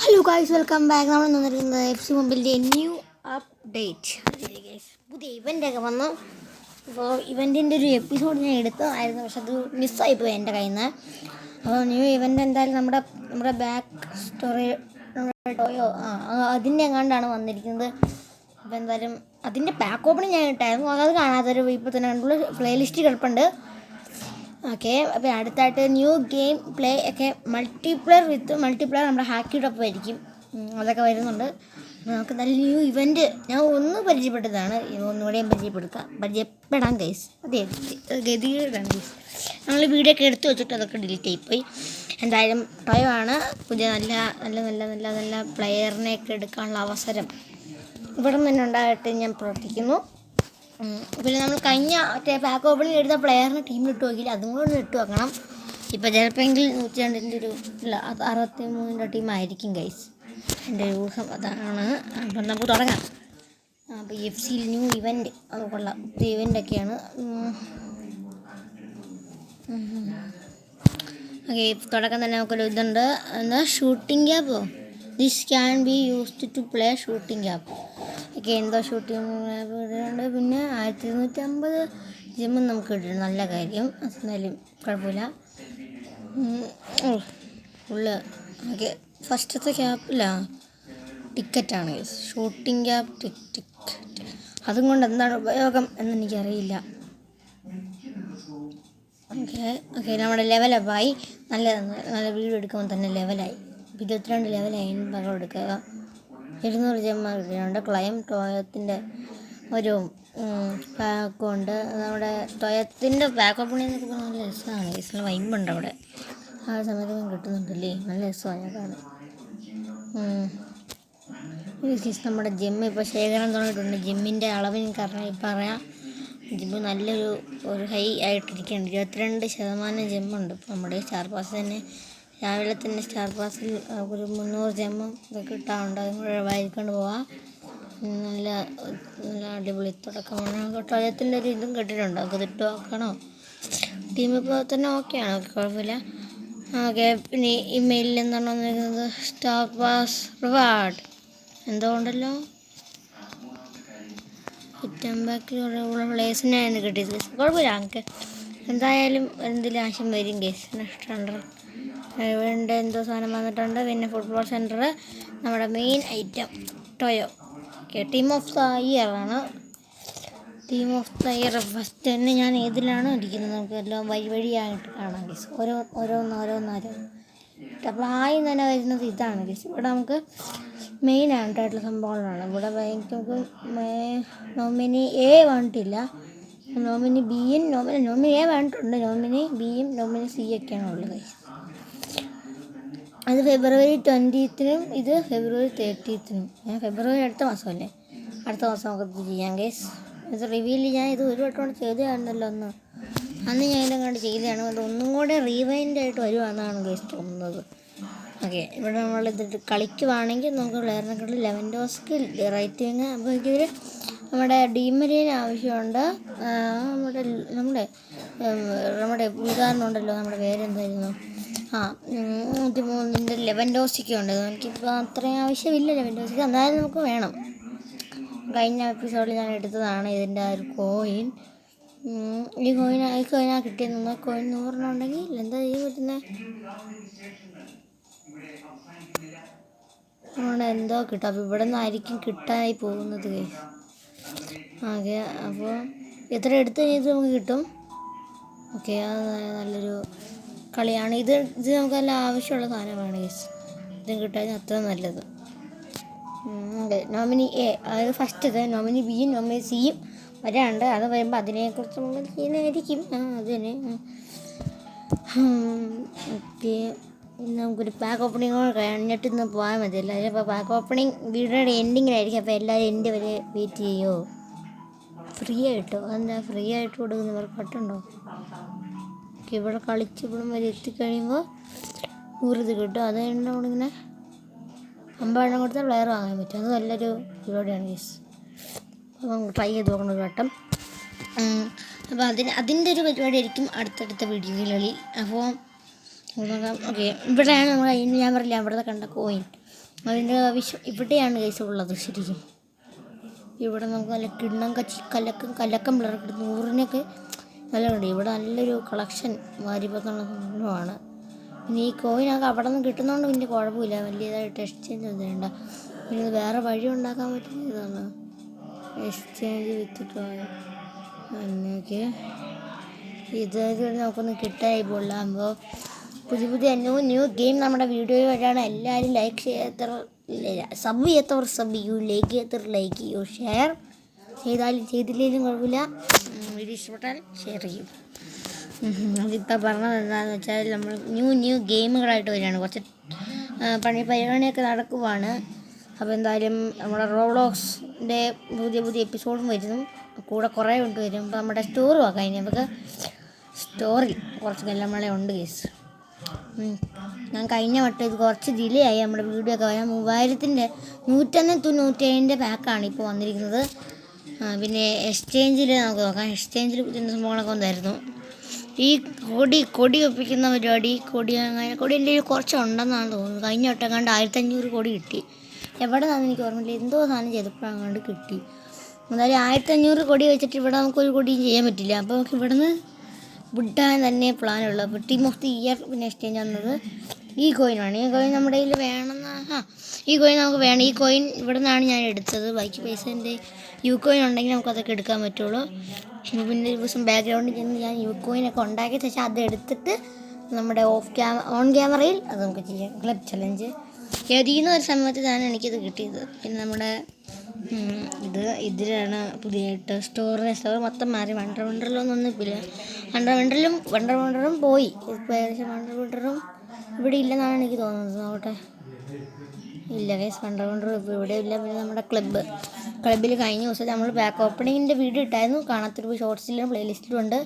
Hello guys, welcome back. നമ്മൾ വന്നിരിക്കുന്നത് F C മൊബൈലിൻ്റെ ന്യൂ അപ്ഡേറ്റ്. പുതിയ ഇവൻ്റൊക്കെ വന്നു. അപ്പോൾ ഇവൻറ്റിൻ്റെ ഒരു എപ്പിസോഡ് ഞാൻ എടുത്തതായിരുന്നു, പക്ഷെ അത് മിസ്സായിപ്പോയി എൻ്റെ കയ്യിൽ നിന്ന്. അപ്പോൾ ന്യൂ ഇവൻ്റ് എന്തായാലും നമ്മുടെ ബാക്ക് സ്റ്റോറി ടോയോ അതിൻ്റെ എങ്ങാണ്ടാണ് വന്നിരിക്കുന്നത്. അപ്പോൾ എന്തായാലും അതിൻ്റെ ബാക്ക് ഓപ്പണിങ് ഞാൻ ഇട്ടായിരുന്നു. അത് കാണാത്തൊരു ഇപ്പോൾ തന്നെ കണ്ടുള്ള പ്ലേലിസ്റ്റ് കിടപ്പുണ്ട്. ഓക്കെ, അപ്പോൾ അടുത്തായിട്ട് ന്യൂ ഗെയിം പ്ലേ ഒക്കെ മൾട്ടിപ്ലെയർ നമ്മുടെ ഹാക്കിയോടൊപ്പം ആയിരിക്കും. അതൊക്കെ വരുന്നുണ്ട്. നമുക്ക് നല്ല ന്യൂ ഇവൻറ്റ് ഞാൻ പരിചയപ്പെട്ടതാണ്. ഒന്നുകൂടെയും പരിചയപ്പെടാൻ ഗൈസ്. അതെ, ഗതികേടാണ് ഗൈസ്. നമ്മൾ വീഡിയോ ഒക്കെ എടുത്തു വെച്ചിട്ട് അതൊക്കെ ഡിലീറ്റ് ആയിപ്പോയി. എന്തായാലും ടോയോ ആണ് പുതിയ നല്ല പ്ലെയറിനെയൊക്കെ എടുക്കാനുള്ള അവസരം ഇവിടെ നിന്ന് തന്നെ ഉണ്ടായിട്ട് ഞാൻ പ്രവർത്തിക്കുന്നു. പിന്നെ നമ്മൾ കഴിഞ്ഞ ബാക്ക് ഓപ്പണിൽ എടുത്ത പ്ലെയറിന് ടീമിലിട്ട് നോക്കിയില്ല, അതും കൂടെ ഇട്ട് വെക്കണം. ഇപ്പോൾ ചിലപ്പോൾ 102 ഒരു 63 ടീമായിരിക്കും ഗൈസ്, എൻ്റെ ഒരു ഊഹം അതാണ്. അപ്പം നമുക്ക് തുടങ്ങാം. അപ്പോൾ എഫ് സിയിൽ ന്യൂ ഇവൻറ്റ് അത് കൊള്ളാം. പുതിയ ഇവൻ്റൊക്കെയാണ്. ഓക്കെ, തുടക്കം തന്നെ നമുക്കൊരു ഇതുണ്ട്. എന്താ ഷൂട്ടിംഗ് ഗ്യാപ്പോ? This can be used to play shooting gap. Okay, എന്തോ ഷൂട്ടിംഗ് ഉണ്ട്. പിന്നെ 1250 ജിമ്മും നമുക്ക് കിട്ടും, നല്ല കാര്യം. എന്തായാലും കുഴപ്പമില്ല. Full okay. ഫസ്റ്റത്തെ ക്യാപ്പില്ല ടിക്കറ്റാണ്, ഷൂട്ടിംഗ് ക്യാപ്പ് ടിക്കറ്റ്. അതും കൊണ്ട് എന്താണ് ഉപയോഗം എന്നെനിക്കറിയില്ല. ഓക്കെ നമ്മുടെ ലെവലപ്പായി. നല്ല വീഡിയോ എടുക്കുമ്പോൾ തന്നെ ലെവലായി. 22 ലെവലായി. പകരം എടുക്കുക. 200 ജെമ്മ കിട്ടിയിട്ടുണ്ട്. ക്ലൈം ടോയത്തിൻ്റെ ഒരു പാക്കുണ്ട്. നമ്മുടെ ടോയത്തിൻ്റെ പാക്ക് ഓപ്പണിംഗ് എന്നൊക്കെ പറഞ്ഞാൽ നല്ല രസമാണ്. നല്ല വൈബുണ്ട് അവിടെ. ആ സമയത്ത് കിട്ടുന്നുണ്ടല്ലേ, നല്ല രസമാണ് ഞാൻ കാണാൻ. നമ്മുടെ ജിമ്മ് ഇപ്പോൾ ശേഖരം തുടങ്ങിയിട്ടുണ്ട്. ജിമ്മിൻ്റെ അളവിന് കാരണം പറയാം. ജിമ്മ് നല്ലൊരു ഹൈ ആയിട്ടിരിക്കുകയാണ്. 22% ജെമ്മുണ്ട്. ഇപ്പോൾ നമ്മുടെ സ്റ്റാർ പാസ് തന്നെ രാവിലെ തന്നെ സ്റ്റാർ പാസിൽ ഒരു 300 ജെമ്മും ഇതൊക്കെ കിട്ടാറുണ്ട്. അതും കൂടെ വായിക്കൊണ്ട് പോവാം. നല്ല അടിപൊളി തുടക്കമാണ്. ടോയത്തിൻ്റെ ഒരു ഇതും കിട്ടിയിട്ടുണ്ട്. നമുക്ക് ഇട്ട് നോക്കണോ? ടീം ഇപ്പോൾ തന്നെ ഓക്കെയാണ്, കുഴപ്പമില്ല. ഓക്കെ, പിന്നെ ഇമെയിലിൽ എന്താണ് വന്നിരിക്കുന്നത്? സ്റ്റാർ പാസ് റിവാർഡ് എന്തോ ഉണ്ടല്ലോ. ഹിറ്റംബാക്കിലുള്ള പ്ലേസിനാണ് കിട്ടിയത്. കുഴപ്പമില്ല, നമുക്ക് എന്തായാലും എന്തെങ്കിലും ആശം വരും കേസ്. ഇഷ്ടമുണ്ട്. ഇവിടെ എന്തോ സാധനം വന്നിട്ടുണ്ട്. പിന്നെ ഫുട്ബോൾ സെൻറ്റർ, നമ്മുടെ മെയിൻ ഐറ്റം ടോയോ. Okay, team of the year ആണ്. Team of the year first തന്നെ ഞാൻ ഏതിലാണ് ഇരിക്കുന്നത് നമുക്ക് എല്ലാം വഴിയായിട്ട് കാണാം കേസ്. ഓരോന്നാരും. അപ്പോൾ ആദ്യം തന്നെ വരുന്നത് ഇതാണ് കേസ്. ഇവിടെ നമുക്ക് മെയിൻ ആയിട്ടുള്ള സംഭവങ്ങളാണ്. ഇവിടെ നമുക്ക് നോമിനി എ വേണ്ടിയില്ല, നോമിനി ബിയും നോമിനി എ വേണ്ടിയിട്ടുണ്ട്. നോമിനി ബിയും നോമിനി സി ഒക്കെയാണ് ഉള്ളത്. അത് ഫെബ്രുവരി 20-നും ഇത് ഫെബ്രുവരി 30-നും. ഫെബ്രുവരി അടുത്ത മാസമല്ലേ, അടുത്ത മാസം നമുക്ക് ചെയ്യാം കേസ്. ഇത് റിവീൽ ഞാൻ ഇത് ഒരു വട്ടം കൊണ്ട് ചെയ്തതായിരുന്നല്ലോ അന്ന് ഞാൻ ഇതും കണ്ട് ചെയ്തതാണ്. അത് ഒന്നും കൂടെ റീവൈൻഡായിട്ട് വരുവാണെന്നാണ് കേസ് തോന്നുന്നത്. ഓക്കെ, ഇവിടെ നമ്മളിത് കളിക്കുവാണെങ്കിൽ നമുക്ക് പ്ലെയറിനെക്കാട്ടിൽ ലെവൻഡോസ്കി റൈറ്റ് വിങ്. അപ്പോൾ ഇവർ നമ്മുടെ ഡീമരീന് ആവശ്യമുണ്ട്. നമ്മുടെ പുള്ളിക്കാരനുണ്ടല്ലോ, നമ്മുടെ പേരെന്തായിരുന്നു? ഇതിൻ്റെ ലെവൻഡോസ്റ്റിക്ക് ഉണ്ട്. എനിക്കിപ്പോൾ അത്രയും ആവശ്യമില്ല ലെവൻഡോസ്റ്റിക്ക്, എന്നാലും നമുക്ക് വേണം. കഴിഞ്ഞ എപ്പിസോഡിൽ ഞാൻ എടുത്തതാണ് ഇതിൻ്റെ ആ ഒരു കോയിൻ. ഈ കോയിനാണ് കിട്ടിയത്. കോയിൻ 100 ഉണ്ടെങ്കിൽ എന്താ ചെയ്യാൻ പറ്റുന്നത്? അതുകൊണ്ട് എന്തോ കിട്ടും. അപ്പോൾ ഇവിടെ നിന്നായിരിക്കും കിട്ടാനായി പോകുന്നത്. ഓക്കെ, അപ്പോൾ എത്ര എടുത്ത് കഴിഞ്ഞിട്ട് നമുക്ക് കിട്ടും. ഓക്കെ, അത് നല്ലൊരു കളിയാണ്. ഇത് നമുക്ക് നല്ല ആവശ്യമുള്ള സാധനമാണ് കേസ്. ഇതും കിട്ടാൻ അത്ര നല്ലത്. നോമിനി എ, അതായത് ഫസ്റ്റത്. നോമിനി ബിയും നോമിനി സിയും വരാണ്ട്. അത് വരുമ്പോൾ അതിനെക്കുറിച്ച് നമ്മൾ ചെയ്യുന്നതായിരിക്കും. അത് തന്നെ. ഓക്കെ, നമുക്കൊരു പാക്ക് ഓപ്പണിംഗ് കഴിഞ്ഞിട്ട് ഇന്ന് പോകാൻ മതിയല്ല. അതിപ്പോൾ പാക്ക് ഓപ്പണിംഗ് വീഡിയോയുടെ എൻഡിങ്ങിലായിരിക്കും. അപ്പോൾ എല്ലാവരും എൻ്റെ വരെ വെയിറ്റ് ചെയ്യുമോ? ഫ്രീ ആയിട്ടോ? അതെന്താ ഫ്രീ ആയിട്ട് കൊടുക്കുന്നവർ കട്ടുണ്ടോ? ഓക്കെ, ഇവിടെ കളിച്ച് ഇവിടം വരെ എത്തിക്കഴിയുമ്പോൾ 100 കിട്ടും. അത് നമ്മളിങ്ങനെ 50 കൊടുത്താൽ പ്ലെയർ വാങ്ങാൻ പറ്റും. അത് നല്ലൊരു പരിപാടിയാണ് കേസ്. അപ്പോൾ നമുക്ക് ട്രൈ ചെയ്ത് നോക്കണം ഒരു വട്ടം. അപ്പോൾ അതിൻ്റെ ഒരു പരിപാടി ആയിരിക്കും അടുത്തടുത്ത വീഡിയോകളിൽ. അപ്പോൾ നോക്കാം. ഓക്കെ, ഇവിടെയാണ് നമ്മൾ ഞാൻ പറഞ്ഞില്ല, അവിടെ കണ്ട കോയിൻ. അതിൻ്റെ ആവശ്യം ഇവിടെയാണ് കേസ് ഉള്ളത് ശരിക്കും. ഇവിടെ നമുക്ക് നല്ല കിണ്ണം കച്ചി കലക്കം പിള്ളേർക്ക് 100-നൊക്കെ നല്ല ഉണ്ട്. ഇവിടെ നല്ലൊരു കളക്ഷൻ വാരിപ്പത്തുള്ള സംഭവമാണ്. പിന്നെ ഈ കോയിനൊക്കെ അവിടെ നിന്ന് കിട്ടുന്നതുകൊണ്ട് പിന്നെ കുഴപ്പമില്ല, വലിയതായിട്ട് എക്സ്ചേഞ്ച് ഒന്നുമില്ല. പിന്നെ ഇത് വേറെ വഴി ഉണ്ടാക്കാൻ പറ്റുന്നതാണ് എക്സ്ചേഞ്ച് വിത്തിട്ട് എന്നൊക്കെ. ഇത് നമുക്കൊന്ന് കിട്ടാനായി പോലാകുമ്പോൾ പുതിയ ന്യൂ ഗെയിം നമ്മുടെ വീഡിയോ വഴിയാണ്. എല്ലാവരും ലൈക്ക് ചെയ്യാത്തവർ സബ് ചെയ്യാത്തവർ സബ് ചെയ്യൂ, ലൈക്ക് ചെയ്യാത്തവർ ലൈക്ക് ചെയ്യൂ, ഷെയർ ചെയ്തില്ലെങ്കിലും കുഴപ്പമില്ല. വീഡിയോ ഇഷ്ടപ്പെട്ടാൽ ഷെയർ ചെയ്യും. അതിപ്പോൾ പറഞ്ഞത് എന്താണെന്ന് വെച്ചാൽ നമ്മൾ ന്യൂ ഗെയിമുകളായിട്ട് വരികയാണ്. കുറച്ച് പരിപാടിയൊക്കെ നടക്കുവാണ്. അപ്പോൾ എന്തായാലും നമ്മുടെ റോബ്ലോക്സിൻ്റെ പുതിയ എപ്പിസോഡും വരുന്നു, കൂടെ കുറേ വരും. അപ്പോൾ നമ്മുടെ സ്റ്റോർ നോക്കാം. ഇനി നമുക്ക് സ്റ്റോറിൽ കുറച്ച് ഗല്ലമള ഉണ്ട് കേസ്. ഞാൻ കഴിഞ്ഞ വട്ടം ഇത് കുറച്ച് ഡിലേ ആയി നമ്മുടെ വീഡിയോ ഒക്കെ വരാൻ. 3197 പാക്കാണ് ഇപ്പോൾ വന്നിരിക്കുന്നത്. പിന്നെ എക്സ്ചേഞ്ചിൽ നമുക്ക് നോക്കാം. എക്സ്ചേഞ്ചിൽ പുതിയ സംഭവങ്ങളൊക്കെ വന്നായിരുന്നു. ഈ കൊടി ഒപ്പിക്കുന്ന പരിപാടി, കൊടി എൻ്റെ കുറച്ചുണ്ടെന്നാണ് തോന്നുന്നത്. കഴിഞ്ഞ വട്ടം കണ്ട് 1500 കൊടി കിട്ടി. എവിടെ നിന്നാണെന്ന് എനിക്ക് ഓർമ്മയില്ല, എന്തോ സാധനം ചെയ്തപ്പോഴാണ് കണ്ട് കിട്ടി. എന്തായാലും 1500 കൊടി വെച്ചിട്ട് ഇവിടെ നമുക്കൊരു കൊടിയും ചെയ്യാൻ പറ്റില്ല. അപ്പോൾ നമുക്ക് ഇവിടെ നിന്ന് വിട്ടാൻ തന്നെ പ്ലാനുള്ളൂ. അപ്പോൾ ടീം ഓഫ് ദി ഇയർ പിന്നെ എക്സ്ചേഞ്ച് വന്നത് ഈ കോയിനാണ്. ഈ കോയിൻ നമ്മുടെ കയ്യിൽ വേണമെന്ന് ഈ കോയിൻ നമുക്ക് വേണം. ഈ കോയിൻ ഇവിടെ നിന്നാണ് ഞാൻ എടുത്തത്. ബാക്കി പൈസ എൻ്റെ യു കോയിൻ ഉണ്ടെങ്കിൽ നമുക്കതൊക്കെ എടുക്കാൻ പറ്റുള്ളൂ. പിന്നെ ഒരു ദിവസം ബാക്ക്ഗ്രൗണ്ടിൽ ചെന്ന് ഞാൻ യു കോയിനൊക്കെ ഉണ്ടാക്കിയ ശേഷം അത് എടുത്തിട്ട് നമ്മുടെ ഓൺ ക്യാമറയിൽ അത് നമുക്ക് ചെയ്യാം. ക്ലബ് ചലഞ്ച് ഏതിന്ന് ഒരു സമയത്താണ് എനിക്കിത് കിട്ടിയത്. പിന്നെ നമ്മുടെ ഇതിലാണ് പുതിയതായിട്ട് സ്റ്റോർ മൊത്തം മാറി. വണ്ടറിലൊന്നും ഇല്ല. വണ്ടറും പോയി. ഇപ്പോൾ ഏകദേശം വണ്ടറും ഇവിടെ ഇല്ലെന്നാണ് എനിക്ക് തോന്നുന്നത്. നോക്കട്ടെ, ഇല്ല കേസ് വണ്ടർ ഇപ്പോൾ ഇവിടെ ഇല്ല. പിന്നെ നമ്മുടെ ക്ലബ്ബിൽ കഴിഞ്ഞ ദിവസം നമ്മൾ ബാക്ക് ഓപ്പണിങ്ങിൻ്റെ വീഡിയോ ഇട്ടായിരുന്നു. കാണാത്തൊരു ഷോർട്സിലും പ്ലേലിസ്റ്റിലും ഉണ്ട്.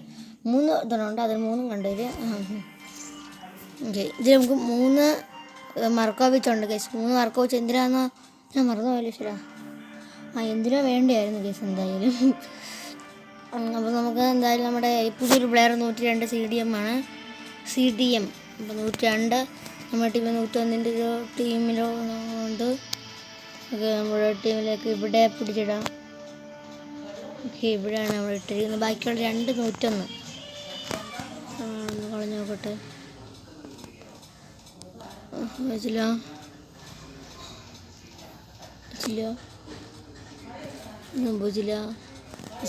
3 ഇതുണ്ട്, അതിൽ 3 കണ്ടുവരും. ഓക്കെ, ഇതിൽ നമുക്ക് 3 മർക്കോവിച്ച് ഉണ്ട് കേസ്. 3 മർക്കോവിച്ച് എന്തിനാണെന്ന് ഞാൻ മറന്നു പോയല്ലോ. ശരാ എന്തിനാ വേണ്ടിയായിരുന്നു കേസ് എന്തായാലും. അപ്പോൾ നമുക്ക് എന്തായാലും നമ്മുടെ പുതിയൊരു പ്ലെയർ 102 CDM ആണ്. അപ്പോൾ 102 നമ്മുടെ ടീമിൽ 101 ഒരു ടീമിലോ ഉണ്ട്. ഓക്കെ, നമ്മുടെ ടീമിലേക്ക് ഇവിടെ പിടിച്ചിടാം. ഓക്കെ, ഇവിടെയാണ് നമ്മൾ ഇട്ടിരിക്കുന്നത്. ബാക്കിയുള്ള 2 101 ഒന്ന് കളഞ്ഞു നോക്കട്ടെ. വെച്ചില്ല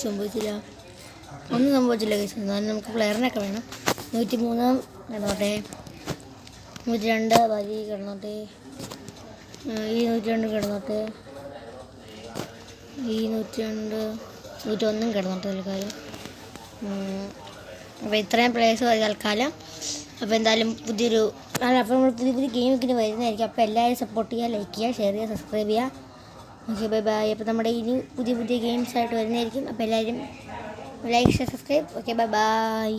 സംഭവിച്ചില്ല ഒന്നും സംഭവിച്ചില്ല കേസ്. എന്നാലും നമുക്ക് പ്ലെയറിനൊക്കെ വേണം. 103 കിടന്നോട്ടെ, 102 വരി കിടന്നോട്ടെ, ഈ 102 കിടന്നോട്ടെ, ഈ 101 കിടന്നോട്ടെ തൽക്കാലം. അപ്പോൾ ഇത്രയും പ്ലേയേഴ്സ് മതി തൽക്കാലം. അപ്പോൾ എന്തായാലും അപ്പോൾ നമ്മൾ പുതിയ ഗെയിമൊക്കെ വരുന്നതായിരിക്കും. അപ്പോൾ എല്ലാവരും സപ്പോർട്ട് ചെയ്യുക, ലൈക്ക് ചെയ്യുക, ഷെയർ ചെയ്യുക, സബ്സ്ക്രൈബ് ചെയ്യുക. Okay, bye bye. അപ്പോൾ നമ്മുടെ ഇനി പുതിയ ഗെയിംസ് ആയിട്ട് വരുന്നതായിരിക്കും. അപ്പോൾ എല്ലാവരും like, share, subscribe. Okay, bye bye.